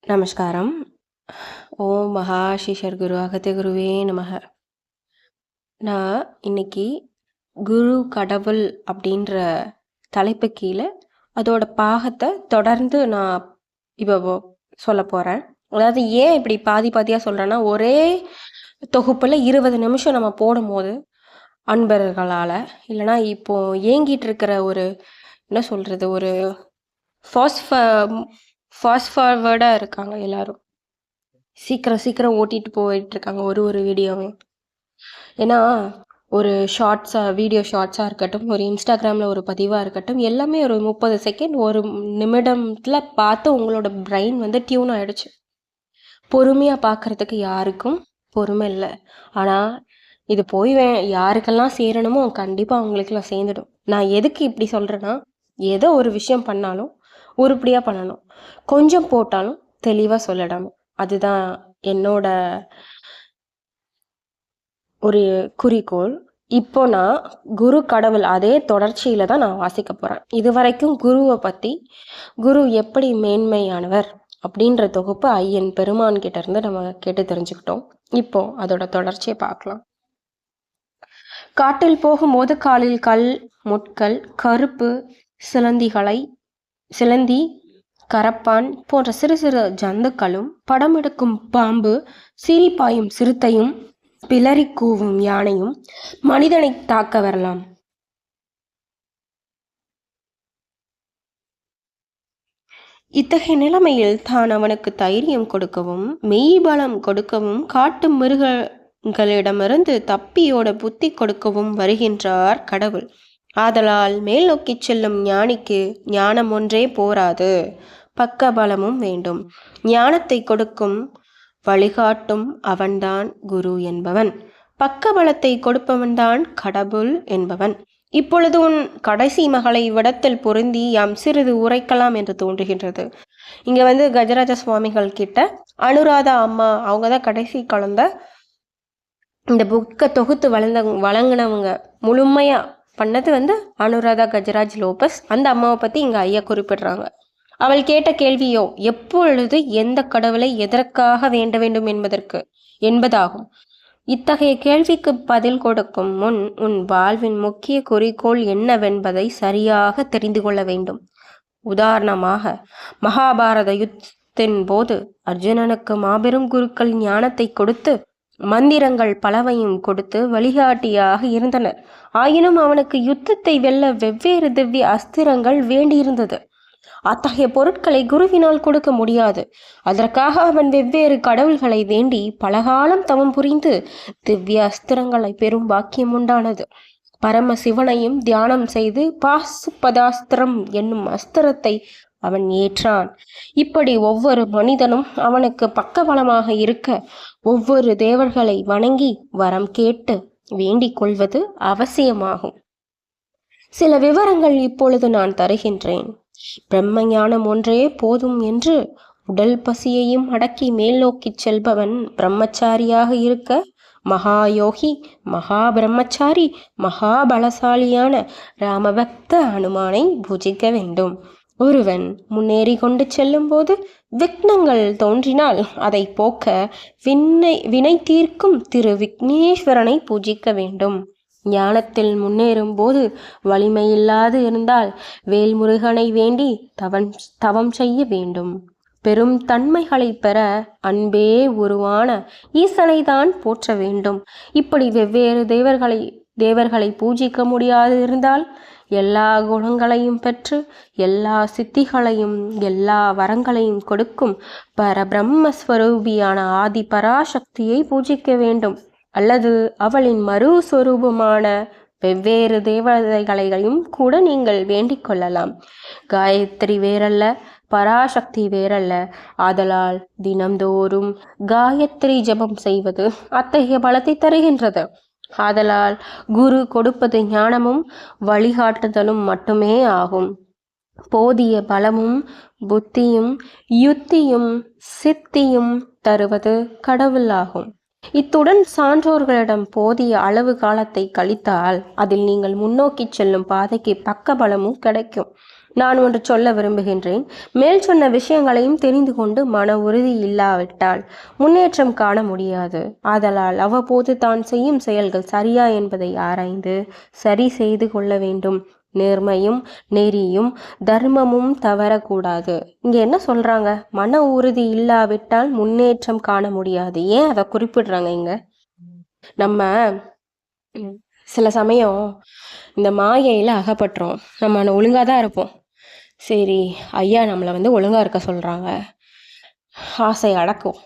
நமஸ்காரம். ஓம் மகா ஸ்ரீஷர் குரு அகத்திய குருவே நமக. நான் இன்னைக்கு குரு கடவுள் அப்படின்ற தலைப்பு கீழே அதோட பாகத்தை தொடர்ந்து நான் இப்போ சொல்ல போகிறேன். அதாவது ஏன் இப்படி பாதி பாதியாக சொல்கிறேன்னா, ஒரே தொகுப்பில் 20 நிமிஷம் நம்ம போடும்போது அன்பர்களால் இல்லைனா இப்போ ஏங்கிட்டு இருக்கிற ஒரு என்ன சொல்கிறது, ஒரு ஃபாஸ்ட் ஃபார்வர்டாக இருக்காங்க எல்லாரும். சீக்கிரம் ஓட்டிட்டு போயிட்டு இருக்காங்க ஒரு வீடியோவையும். ஏன்னா ஒரு வீடியோ ஷார்ட்ஸாக இருக்கட்டும், ஒரு இன்ஸ்டாகிராமில் ஒரு பதிவாக இருக்கட்டும், எல்லாமே ஒரு 30 செகண்ட் ஒரு நிமிடத்தில் பார்த்து உங்களோட பிரெயின் வந்து டியூன் ஆகிடுச்சு. பொறுமையாக பார்க்குறதுக்கு யாருக்கும் பொறுமை இல்லை. ஆனால் இது போய் யாருக்கெல்லாம் சேரணுமோ கண்டிப்பாக அவங்களுக்கெல்லாம் சேர்ந்துடும். நான் எதுக்கு இப்படி சொல்கிறேன்னா, ஏதோ ஒரு விஷயம் பண்ணாலும் உருப்படியாக பண்ணணும், கொஞ்சம் போட்டாலும் தெளிவாக சொல்லிடணும். அதுதான் என்னோட ஒரு குறிக்கோள். இப்போ நான் குரு கடவுள் அதே தொடர்ச்சியில் தான் நான் வாசிக்க போகிறேன். இது வரைக்கும் குருவை பற்றி, குரு எப்படி மேன்மையானவர் அப்படின்ற தொகுப்பு ஐயன் பெருமான் கிட்ட இருந்து நம்ம கேட்டு தெரிஞ்சுக்கிட்டோம். இப்போ அதோட தொடர்ச்சியை பார்க்கலாம். காட்டில் போகும்போது காலில் கல், முட்கள், கருப்பு சிலந்தி, கரப்பான் போன்ற சிறு சிறு ஜந்துக்களும், படமெடுக்கும் பாம்பு, சீரிப்பாயும் சிறுத்தையும், பிளறி கூவும் யானையும் மனிதனை தாக்க வரலாம். இத்தகைய நிலைமையில் தான் அவனுக்கு தைரியம் கொடுக்கவும், மெய்பலம் கொடுக்கவும், காட்டு மிருகங்களிடமிருந்து தப்பியோட புத்தி கொடுக்கவும் வருகின்றார் கடவுள். ஆதலால் மேல் நோக்கி செல்லும் ஞானிக்கு ஞானம் ஒன்றே போராது, பக்க பலமும் வேண்டும். ஞானத்தை கொடுக்கும் வழிகாட்டும் அவன்தான் குரு என்பவன். பக்க பலத்தை கொடுப்பவன்தான் கடவுள் என்பவன். இப்பொழுது உன் கடைசி மகளை விடத்தில் பொருந்தி யாம் சிறிது உரைக்கலாம் என்று தோன்றுகின்றது. இங்க வந்து கஜராஜ சுவாமிகள் கிட்ட அனுராதா அம்மா, அவங்க தான் கடைசி குழந்தை. இந்த புக்கை தொகுத்து வழங்கினவங்க முழுமையா பண்ணது வந்து அனுராதா கஜராஜ் லோபஸ். அந்த அம்மாவை பற்றி இங்கே ஐயா குறிப்பிடுறாங்க. அவள் கேட்ட கேள்வியோ எப்பொழுது எந்த கடவுளை எதற்காக வேண்ட வேண்டும் என்பதாகும். இத்தகைய கேள்விக்கு பதில் கொடுக்கும் முன் உன் வாழ்வின் முக்கிய குறிக்கோள் என்னவென்பதை சரியாக தெரிந்து கொள்ள வேண்டும். உதாரணமாக, மகாபாரத யுத்தத்தின் போது அர்ஜுனனுக்கு மாபெரும் குருக்கள் ஞானத்தை கொடுத்து மந்திரங்கள் பலவையும் கொடுத்து வழிகாட்டியாக இருந்தனர். ஆயினும் அவனுக்கு யுத்தத்தை வெல்ல வெவ்வேறு திவ்ய அஸ்திரங்கள் வேண்டியிருந்தது. அத்தகைய பொருட்களை குருவினால் கொடுக்க முடியாது. அதற்காக அவன் வெவ்வேறு கடவுள்களை வேண்டி பலகாலம் தவம் புரிந்து திவ்ய அஸ்திரங்களை பெறும் பாக்கியம் உண்டானது. பரம சிவனையும் தியானம் செய்து பாசுபதாஸ்திரம் என்னும் அஸ்திரத்தை அவன் ஏற்றான். இப்படி ஒவ்வொரு மனிதனும் அவனுக்கு பக்கபலமாக இருக்க ஒவ்வொரு தேவர்களை வணங்கி வரம் கேட்டு வேண்டிக் கொள்வது அவசியமாகும். சில விவரங்கள் இப்பொழுது நான் தருகின்றேன். பிரம்ம ஞானம் ஒன்றே போதும் என்று உடல் பசியையும் அடக்கி மேல் நோக்கி செல்பவன் பிரம்மச்சாரியாக இருக்க மகாயோகி, மகா பிரம்மச்சாரி, மகாபலசாலியான ராமபக்த அனுமானை பூஜிக்க வேண்டும். ஒருவன் முன்னேறி கொண்டு செல்லும் போது விக்னங்கள் தோன்றினால் அதை போக்க வினை தீர்க்கும் திரு விக்னேஸ்வரனை பூஜிக்க வேண்டும். ஞானத்தில் முன்னேறும் போது வலிமையில்லாது இருந்தால் வேல்முருகனை வேண்டி தவம் செய்ய வேண்டும். பெரும் தன்மைகளை பெற அன்பே உருவான ஈசனை தான் போற்ற வேண்டும். இப்படி வெவ்வேறு தேவர்களை பூஜிக்க முடியாது இருந்தால் எல்லா குணங்களையும் பெற்று எல்லா சித்திகளையும் எல்லா வரங்களையும் கொடுக்கும் பரபிரம்மஸ்வரூபியான ஆதி பராசக்தியை பூஜிக்க வேண்டும். அல்லது அவளின் மறுஸ்வரூபமான வெவ்வேறு தேவதைகளையும் கூட நீங்கள் வேண்டிக் கொள்ளலாம். காயத்ரி வேறல்ல, பராசக்தி வேறல்ல. ஆதலால் தினம்தோறும் காயத்ரி ஜபம் செய்வது அத்தகைய பலத்தை தருகின்றது. ஆதலால் குரு கொடுப்பது ஞானமும் வழிகாட்டுதலும் மட்டுமே ஆகும். போதிய பலமும் புத்தியும் யுத்தியும் சித்தியும் தருவது கடவுளாகும். இத்துடன் சான்றோர்களிடம் போதிய அளவு காலத்தை கழித்தால் அதில் நீங்கள் முன்னோக்கி செல்லும் பாதைக்கு பக்க பலமும் கிடைக்கும். நான் ஒன்று சொல்ல விரும்புகின்றேன். மேல் சொன்ன விஷயங்களையும் தெரிந்து கொண்டு மன உறுதி இல்லாவிட்டால் முன்னேற்றம் காண முடியாது. ஆதலால் அவ்வப்போது தான் செய்யும் செயல்கள் சரியா என்பதை ஆராய்ந்து சரி செய்து கொள்ள வேண்டும். நேர்மையும் நெறியும் தர்மமும் தவறக்கூடாது. இங்க என்ன சொல்றாங்க? மன உறுதி இல்லாவிட்டால் முன்னேற்றம் காண முடியாது. ஏன் அதை குறிப்பிடுறாங்க இங்க? நம்ம சில சமயம் இந்த மாயையில் அகப்பட்டுரும். நம்ம ஒழுங்காக தான் இருப்போம். சரி, ஐயா நம்மளை ஒழுங்காக இருக்க சொல்கிறாங்க, ஆசை அடக்கும்.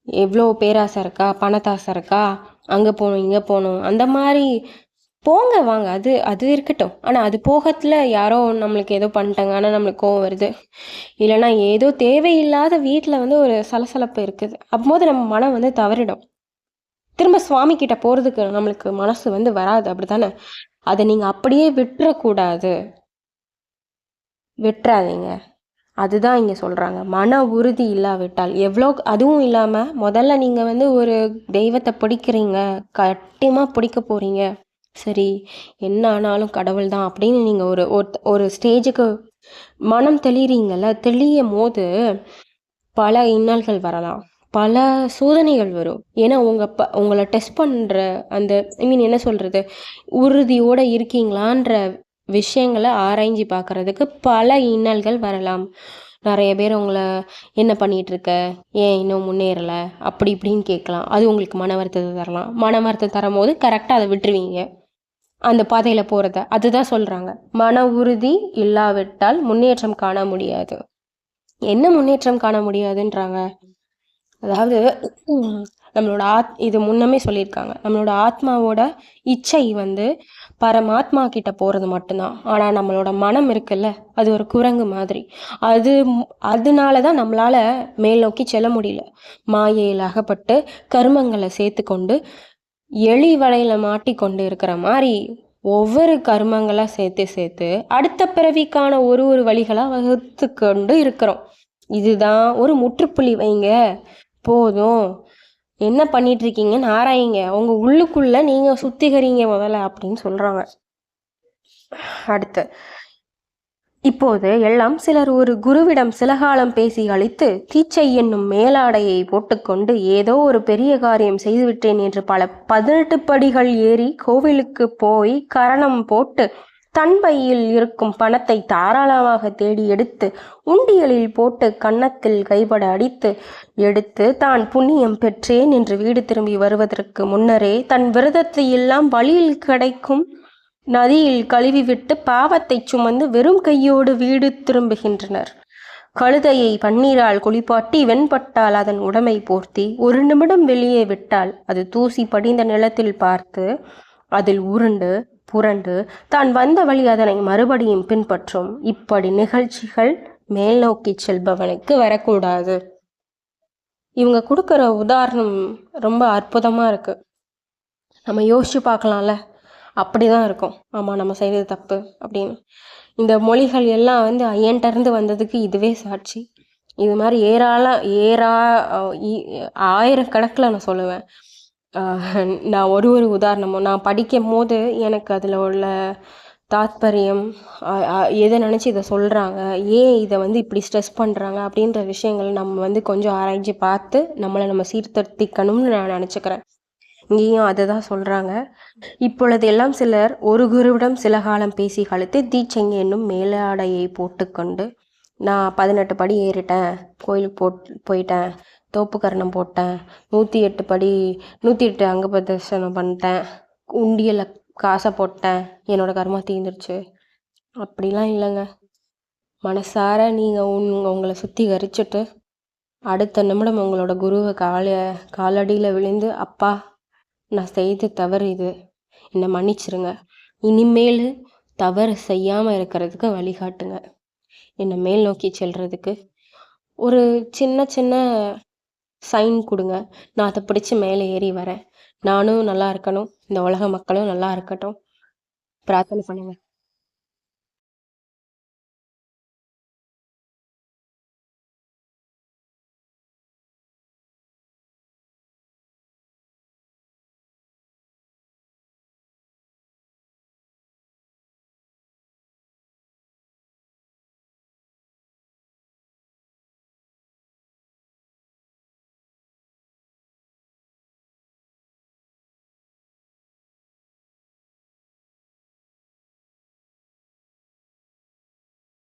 எவ்வளோ பேராசை இருக்கா, பணத்தாசை இருக்கா, அங்கே போகணும் இங்கே போகணும், அந்த மாதிரி போங்க வாங்க, அது அது இருக்கட்டும். ஆனால் அது போகத்தில் யாரோ நம்மளுக்கு ஏதோ பண்ணிட்டாங்க, ஆனால் நம்மளுக்கு கோவம் வருது. இல்லைன்னா ஏதோ தேவையில்லாத வீட்டில் ஒரு சலசலப்பு இருக்குது. அப்போது நம்ம மனம் தவறிடும். திரும்ப சுவாமி கிட்ட போகிறதுக்கு நம்மளுக்கு மனசு வராது. அப்படி தானே? அதை நீங்கள் அப்படியே விட்டுறக்கூடாது. விட்டுறாதீங்க. அதுதான் இங்கே சொல்கிறாங்க. மன உறுதி இல்லாவிட்டால் எவ்வளோ, அதுவும் இல்லாமல் முதல்ல நீங்கள் ஒரு தெய்வத்தை பிடிக்கிறீங்க, கட்டியமாக பிடிக்க போகிறீங்க. சரி, என்ன ஆனாலும் கடவுள் தான் அப்படின்னு நீங்கள் ஒரு ஸ்டேஜுக்கு மனம் தெளிறீங்கல்ல, தெளியும் போது பல இன்னல்கள் வரலாம், பல சோதனைகள் வரும். ஏன்னா உங்களை டெஸ்ட் பண்ணுற அந்த என்ன சொல்கிறது, உறுதியோடு இருக்கீங்களான்ற விஷயங்களை ஆராய்ஞ்சி பார்க்குறதுக்கு பல இன்னல்கள் வரலாம். நிறைய பேர் உங்களை என்ன பண்ணிகிட்ருக்க, ஏன் இன்னும் முன்னேறலை, அப்படி இப்படின்னு கேட்கலாம். அது உங்களுக்கு மன வருத்தத்தை தரலாம். மன வருத்தம் தரும் போது கரெக்டாக அதை விட்டுருவீங்க, அந்த பாதையில் போகிறத. அதுதான் சொல்கிறாங்க, மன உறுதி இல்லாவிட்டால் முன்னேற்றம் காண முடியாது. என்ன முன்னேற்றம் காண முடியாதுன்றாங்க? அதாவது நம்மளோட இது முன்னமே சொல்லியிருக்காங்க, நம்மளோட ஆத்மாவோட இச்சை பரமாத்மா கிட்ட போகிறது மட்டும்தான். ஆனால் நம்மளோட மனம் இருக்குல்ல, அது ஒரு குரங்கு மாதிரி. அதனால தான் நம்மளால் மேல் நோக்கி செல்ல முடியல. மாயையில் அகப்பட்டு கர்மங்களை சேர்த்து கொண்டு எலி வலையில் மாட்டிக்கொண்டு இருக்கிற மாதிரி ஒவ்வொரு கர்மங்களாக சேர்த்து அடுத்த பிறவிக்கான ஒரு வழிகளாக வகுத்து கொண்டு இருக்கிறோம். இதுதான் ஒரு முற்றுப்புள்ளி வைங்க, போதும். என்ன பண்ணிட்டு இருக்கீங்கன்னு ஆராயுங்க, உங்க உள்ளுக்குள்ள நீங்க சுத்திகரிங்க முதல்ல அப்படின்னு சொல்றாங்க. அடுத்து, இப்போது எல்லாம் சிலர் ஒரு குருவிடம் சில காலம் பேசி அழித்து தீச்சை என்னும் மேலாடையை போட்டுக்கொண்டு ஏதோ ஒரு பெரிய காரியம் செய்துவிட்டேன் என்று பல 18 படிகள் ஏறி கோவிலுக்கு போய் கரணம் போட்டு தன் பையில் இருக்கும் பணத்தை தாராளமாக தேடி எடுத்து உண்டியலில் போட்டு கன்னத்தில் கைபட அடித்து எடுத்து தான் புண்ணியம் பெற்றேன் என்று வீடு திரும்பி வருவதற்கு முன்னரே தன் விரதத்தை எல்லாம் வழியில் கிடைக்கும் நதியில் கழுவிவிட்டு பாவத்தை சுமந்து வெறும் கையோடு வீடு திரும்புகின்றனர். கழுதையை பன்னீரால் குளிப்பாட்டி வெண்பட்டால் அதன் உடமை போர்த்தி ஒரு நிமிடம் வெளியே விட்டால் அது தூசி படிந்த நிலத்தில் பார்த்து அதில் உருண்டு புரண்டு தான் வந்த வழி அதனை மறுபடியும் பின்பற்றும். இப்படி நிகழ்ச்சிகள் மேல் நோக்கி செல்பவனுக்கு வரக்கூடாது. இவங்க கொடுக்குற உதாரணம் ரொம்ப அற்புதமாக இருக்குது. நம்ம யோசிச்சு பார்க்கலாம்ல, அப்படிதான் இருக்கும். ஆமாம், நம்ம செய்கிறது தப்பு அப்படின்னு. இந்த மொழிகள் எல்லாம் ஐயன்கிட்டருந்து வந்ததுக்கு இதுவே சாட்சி. இது மாதிரி ஆயிரக்கணக்கில் நான் சொல்லுவேன். நான் ஒரு உதாரணமும் நான் படிக்கும் போது எனக்கு அதில் உள்ள தாத்பரியம், எதை நினச்சி இதை சொல்கிறாங்க, ஏன் இதை இப்படி ஸ்ட்ரெஸ் பண்ணுறாங்க அப்படின்ற விஷயங்கள் நம்ம கொஞ்சம் ஆராய்ச்சி பார்த்து நம்மளை நம்ம சீர்திருத்திக்கணும்னு நான் நினச்சிக்கிறேன். இங்கேயும் அதை தான் சொல்கிறாங்க. இப்பொழுது எல்லாம் சிலர் ஒரு குருவிடம் சில காலம் பேசி கழித்து தீச்செங்கி என்னும் மேலாடையை போட்டுக்கொண்டு நான் 18 படி ஏறிட்டேன், கோயிலுக்கு போயிட்டேன், தோப்புக்கரணம் போட்டேன், 108 படி 108 அங்க பிரதர்சனம் பண்ணிட்டேன், உண்டியலை காசை போட்டேன், என்னோட கர்மா தீர்ந்துருச்சு. அப்படிலாம் இல்லைங்க. மனசார நீங்கள் உங்களை சுத்திகரிச்சுட்டு அடுத்த நிமிடம் உங்களோட குருவை காலடியில் விழுந்து, அப்பா நான் செய்த தவறு இது, என்னை மன்னிச்சிருங்க, இனிமேல் தவறு செய்யாமல் இருக்கிறதுக்கு வழிகாட்டுங்க, என்னை மேல் நோக்கி செல்றதுக்கு ஒரு சின்ன சின்ன சைன் கொடுங்க, நான் அதை பிடிச்சி மேலே ஏறி வரேன், நானும் நல்லா இருக்கணும், இந்த உலக மக்களும் நல்லா இருக்கட்டும். பிரார்த்தனை பண்ணுங்க.